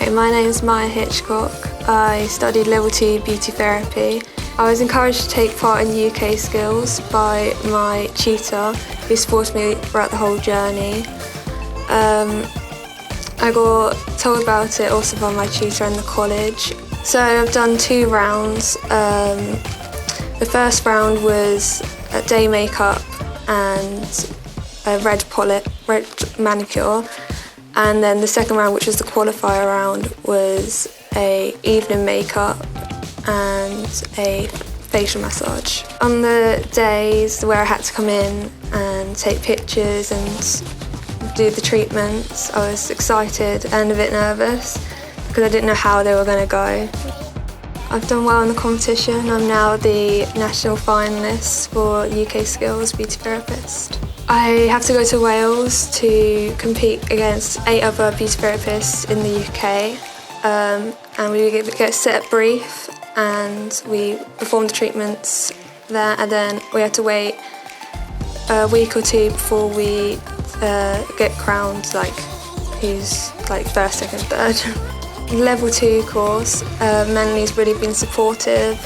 Hi, my name's Mya Hitchcock. I studied Level 2 Beauty Therapy. I was encouraged to take part in WorldSkills by my tutor, who supported me throughout the whole journey. I got told about it also by my tutor in the college. So I've done 2 rounds. The first round was a day makeup and a red manicure. And then the second round, which was the qualifier round, was a evening makeup and a facial massage. On the days where I had to come in and take pictures and do the treatments, I was excited and a bit nervous because I didn't know how they were going to go. I've done well in the competition. I'm now the national finalist for WorldSkills Beauty Therapist. I have to go to Wales to compete against 8 other beauty therapists in the UK, and we get set a brief and we perform the treatments there, and then we have to wait a week or 2 before we get crowned, like who's like first, second, third. Level 2 course, Melanie really been supportive.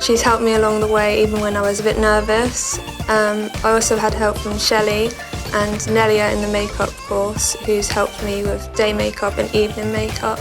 She's helped me along the way even when I was a bit nervous. I also had help from Shelley and Nelia in the makeup course, who's helped me with day makeup and evening makeup.